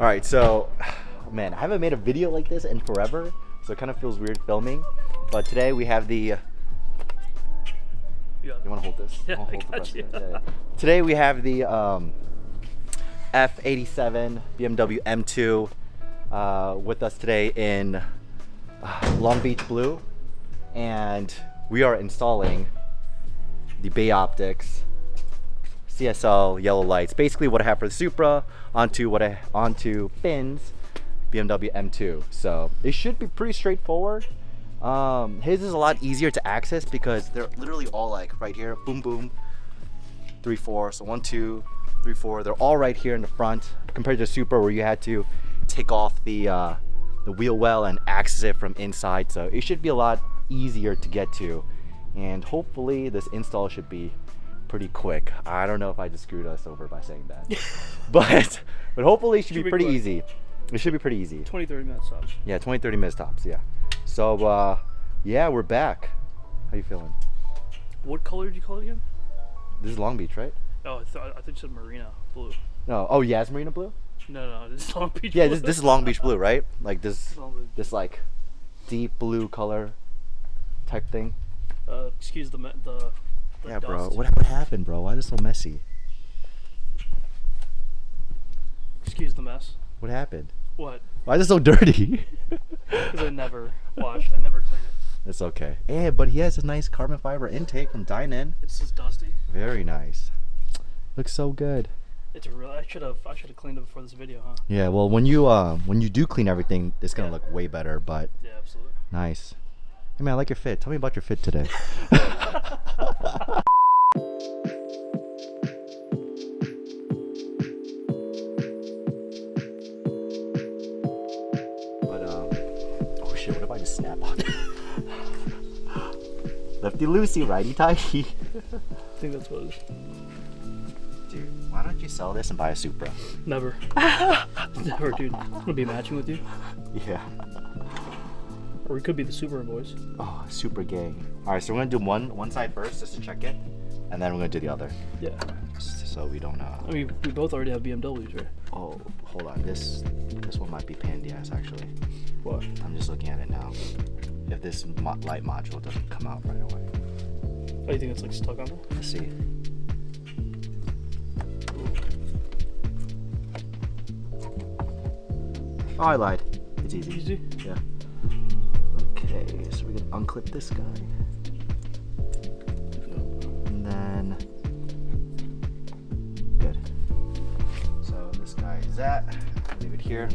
All right, so, man, I haven't made a video like this in forever, so it kind of feels weird filming. But today we have the. You want to hold this? Yeah, I'll hold I got you. Yeah. Today we have the F87 BMW M2 with us today in Long Beach Blu, and we are installing the Bay Optics CSL yellow lights. Basically, what I have for the Supra onto Finn's BMW M2. So it should be pretty straightforward. His is a lot easier to access because they're literally all like right here. Boom, boom. 3, 4. So 1, 2, 3, 4. They're all right here in the front compared to the Supra where you had to take off the wheel well and access it from inside. So it should be a lot easier to get to, and hopefully this install should be pretty quick. I don't know if I just screwed us over by saying that, but hopefully it should be pretty easy. It should be pretty easy. 20-30 minutes tops. Yeah, 20-30 minutes tops. Yeah. So yeah, we're back. How you feeling? What color did you call it again? This is Long Beach, right? Oh, I thought you said Marina Blue. No. Oh yeah, it's Marina Blue. No, this is Long Beach. Yeah, Blue. this is Long Beach Blue, right? Like this like deep blue color type thing. Excuse the yeah, dust. bro. What happened, bro? Why is it so messy? Excuse the mess. What happened? What? Why is it so dirty? Because I never wash. I never clean it. It's okay. Yeah, but he has a nice carbon fiber intake from Dine-In. It's just dusty. Very nice. Looks so good. It's real. I should have cleaned it before this video, huh? Yeah. Well, when you do clean everything, it's gonna look way better. But yeah, absolutely. Nice. Hey man, I like your fit. Tell me about your fit today. Oh shit, what if I just snap on it? Lefty loosey, righty tighty. I think that's what it is. Dude, why don't you sell this and buy a Supra? Never. Never, dude. I'm gonna be matching with you. Yeah. Or we could be the Supra boys. Oh, super gay. Alright, so we're gonna do one side first just to check it, and then we're gonna do the other. Yeah. So we don't I mean, we both already have BMWs, right? Oh, hold on. This one might be pain in the ass, actually. What? I'm just looking at it now. If this light module doesn't come out right away. Oh, you think it's like stuck on there? Let's see. Oh, I lied. It's easy. Easy? Yeah. Okay, so we can unclip this guy. And then... Good. So this guy is that. Leave it here.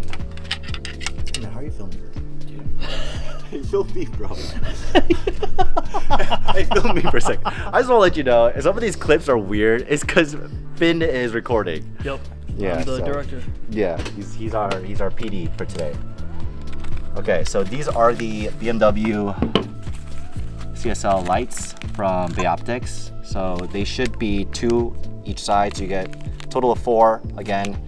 Hey man, how are you filming this? Hey, film me, bro. Hey, film me for a second. I just want to let you know, if some of these clips are weird, it's because Finn is recording. Yep. Yeah, I'm the director. Yeah, he's our PD for today. Okay, so these are the BMW CSL lights from Bay Optics. So they should be 2 each side, so you get a total of 4. Again,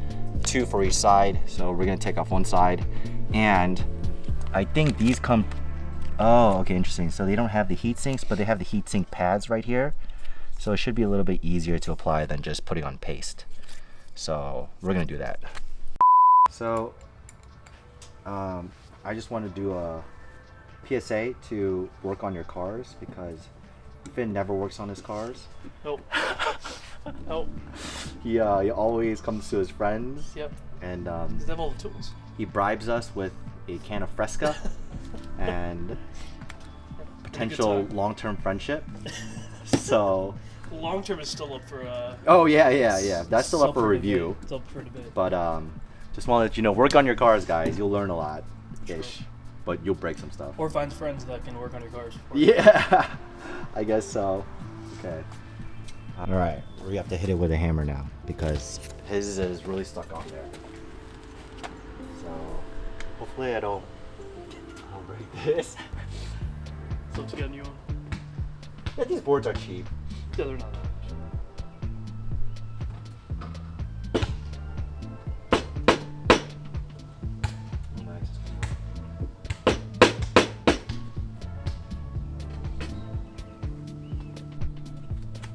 2 for each side. So we're gonna take off one side, and I think these come. Oh, okay, interesting. So they don't have the heat sinks, but they have the heat sink pads right here. So it should be a little bit easier to apply than just putting on paste. So we're gonna do that. So I just want to do a PSA to work on your cars because Finn never works on his cars. Nope. Nope. He always comes to his friends. Yep. And they have all the tools. He bribes us with a can of Fresca and potential long-term friendship. So long term is still up for oh yeah, that's still up for review. It's up for debate. But just want to let you know, work on your cars, guys. You'll learn a lot ish, but you'll break some stuff, or find friends that can work on your cars. Yeah. I guess so. Okay, all right, we have to hit it with a hammer now because his is really stuck on there. So hopefully I don't break this. So to get a new one. Yeah, these boards are cheap. Yeah, they're not that much.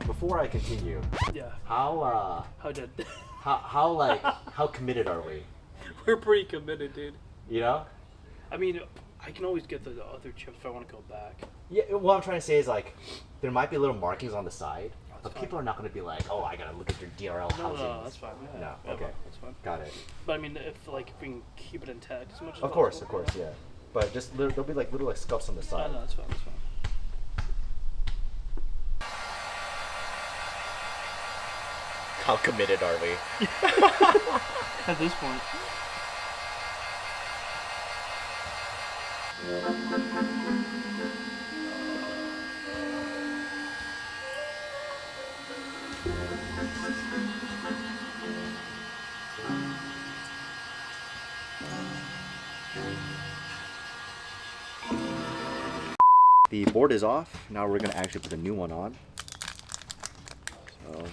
Before I continue, Yeah. how did? how committed are we? We're pretty committed, dude. You know? I mean, I can always get the other chip if I want to go back. Yeah, what I'm trying to say is like, there might be little markings on the side, but fine. people are not going to be like, oh, I gotta look at your DRL housing. No, that's fine. Yeah. No, Yeah, okay. that's fine. Got it. But I mean, if like we can keep it intact as much as Of course, yeah. But just there'll be like little like scuffs on the side. No, that's fine. That's fine. How committed are we? At this point. The board is off. Now we're gonna actually put a new one on. So,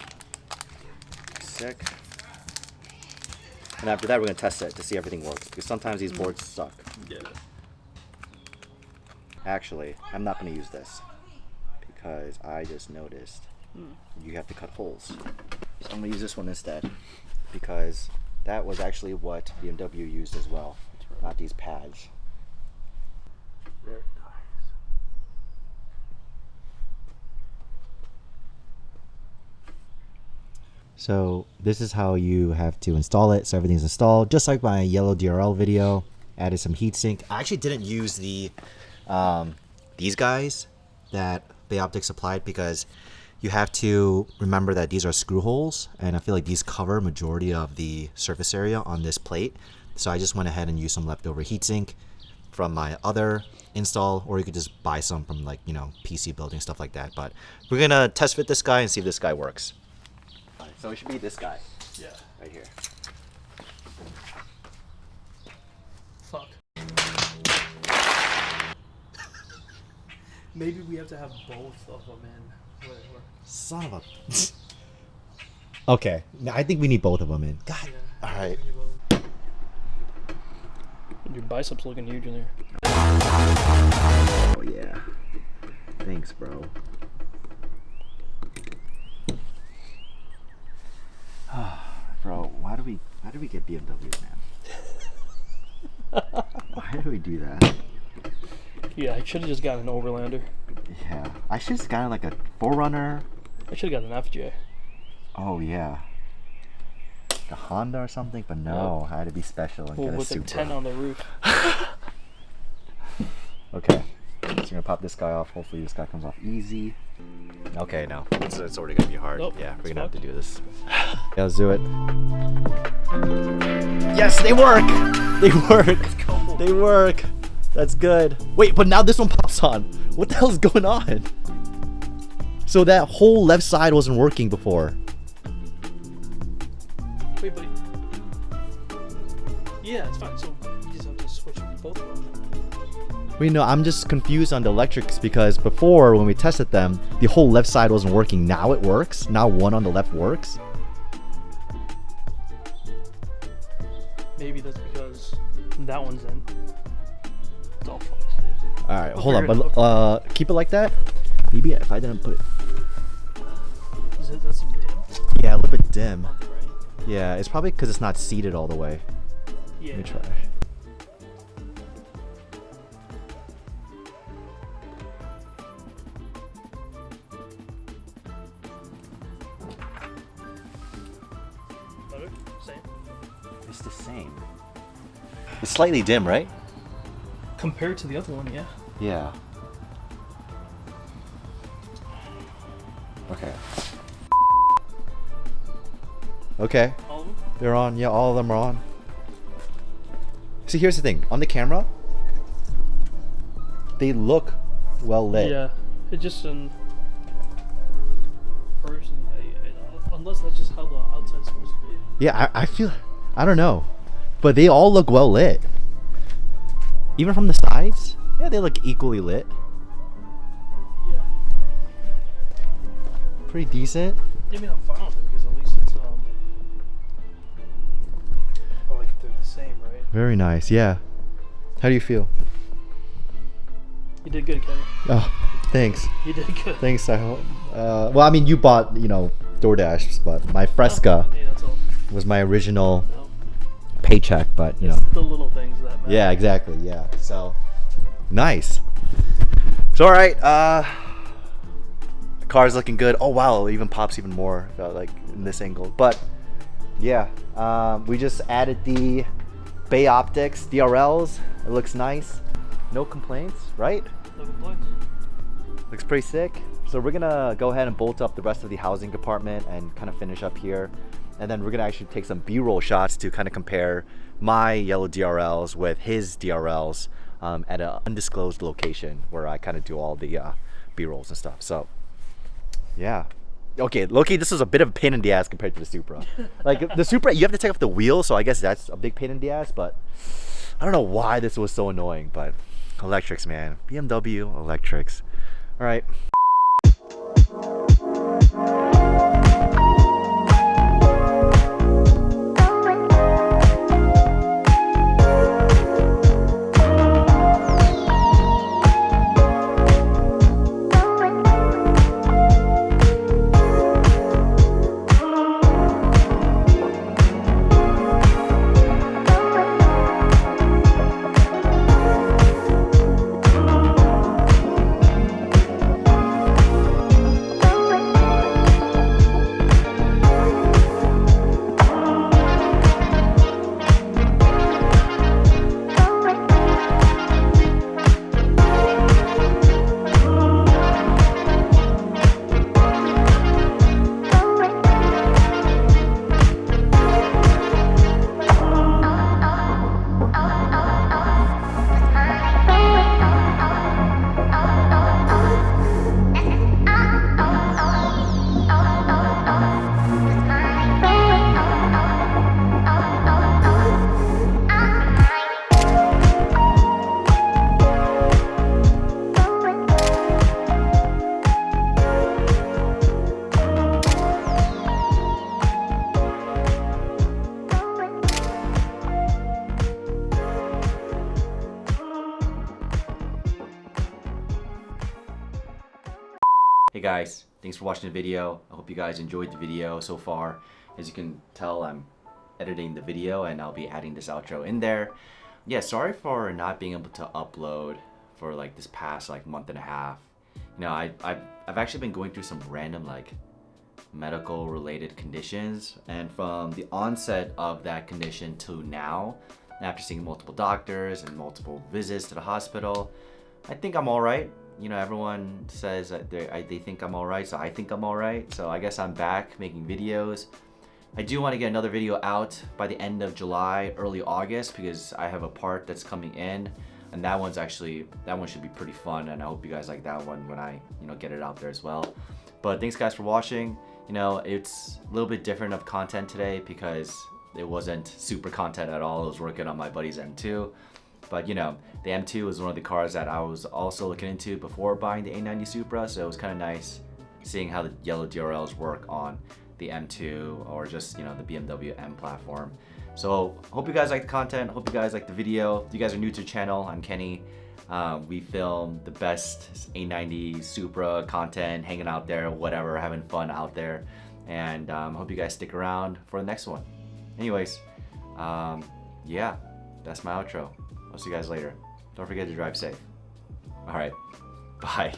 sick. And after that, we're gonna test it to see everything works because sometimes these boards suck. Yeah. Actually, I'm not gonna use this because I just noticed you have to cut holes. So I'm gonna use this one instead because that was actually what BMW used as well, not these pads. Very nice. So this is how you have to install it. So everything's installed, just like my yellow DRL video. Added some heatsink. I actually didn't use the these guys that Bayoptics supplied because you have to remember that these are screw holes, and I feel like these cover majority of the surface area on this plate. So I just went ahead and used some leftover heatsink from my other install, or you could just buy some from like, you know, PC building, stuff like that. But we're gonna test fit this guy and see if this guy works. So it should be this guy. Yeah. Right here. Fuck. Maybe we have to have both of them in. Whatever. Son of a... Okay, now I think we need both of them in. God. Yeah. All right. Your biceps looking huge in there. Oh yeah. Thanks, bro. Bro, why do we get BMWs, man? Why do we do that? Yeah, I should have just gotten an Overlander. Yeah, I should have gotten like a 4Runner. I should have got an FJ. Oh yeah, the Honda or something. But no, I had to be special and get a With Supra. a 10 on the roof. Okay, so we're gonna pop this guy off. Hopefully this guy comes off easy. Okay, no, it's already gonna be hard. Nope, yeah, we're it's gonna have to fucked. do this. Yeah, let's do it. Yes, they work. They work. They work. That's good. Wait, but now this one pops on. What the hell is going on? So that whole left side wasn't working before. Wait, buddy. Yeah, it's fine. So you just have to switch both of them. Wait, no, I'm just confused on the electrics because before when we tested them, the whole left side wasn't working. Now it works. Now one on the left works. Maybe that's because that one's in. It's all fucked. All right, hold on, but keep it like that. Maybe if I didn't put it. That seems dim. Yeah, a little bit dim. On the right. Yeah, it's probably because it's not seated all the way. Yeah. Let me try. Better? Same. It's the same. It's slightly dim, right? Compared to the other one, yeah. Yeah. Okay. Okay. All of them? They're on. Yeah, all of them are on. See, here's the thing. On the camera, they look well lit. Yeah. It just in person, unless that's just how the outside's supposed to be. Yeah, I feel... I don't know. But they all look well lit. Even from the sides? Yeah, they look equally lit. Yeah. Pretty decent. I mean, I'm fine with it because at least it's I like they're the same, right? Very nice, yeah. How do you feel? You did good, Kenny. Oh, thanks. You did good. Thanks, I hope. Well, I mean, you bought, you know, DoorDash, but my Fresca Hey, that's all. was my original No. paycheck, but you know. The little things that matter. Yeah, exactly. Yeah. So nice. So all right. The car's looking good. Oh wow, it even pops even more like in this angle. But yeah, we just added the Bay Optics DRLs. It looks nice. No complaints, right? No complaints. Looks pretty sick. So we're gonna go ahead and bolt up the rest of the housing compartment and kind of finish up here. And then we're gonna actually take some B-roll shots to kind of compare my yellow DRLs with his DRLs at an undisclosed location where I kind of do all the B-rolls and stuff. So yeah. Okay, Loki, this was a bit of a pain in the ass compared to the Supra. Like the Supra, you have to take off the wheel, so I guess that's a big pain in the ass, but I don't know why this was so annoying, but electrics, man. BMW electrics. All right. Hey guys, thanks for watching the video. I hope you guys enjoyed the video so far. As you can tell, I'm editing the video and I'll be adding this outro in there. Yeah, sorry for not being able to upload for like this past like month and a half. You know, I've actually been going through some random like medical related conditions, and from the onset of that condition to now, after seeing multiple doctors and multiple visits to the hospital, I think I'm all right. You know, everyone says that they think I'm all right, so I think I'm all right. So I guess I'm back making videos. I do want to get another video out by the end of July, early August, because I have a part that's coming in, and that one should be pretty fun, and I hope you guys like that one when I, you know, get it out there as well. But thanks guys for watching. You know, it's a little bit different of content today because it wasn't super content at all. I was working on my buddy's M2. But you know, the M2 was one of the cars that I was also looking into before buying the A90 Supra, so it was kind of nice seeing how the yellow DRLs work on the M2 or just, you know, the BMW M platform. So hope you guys like the content, hope you guys like the video. If you guys are new to the channel, I'm Kenny. We film the best A90 Supra content, hanging out there, whatever, having fun out there. And hope you guys stick around for the next one. Anyways, yeah, that's my outro. I'll see you guys later. Don't forget to drive safe. All right, bye.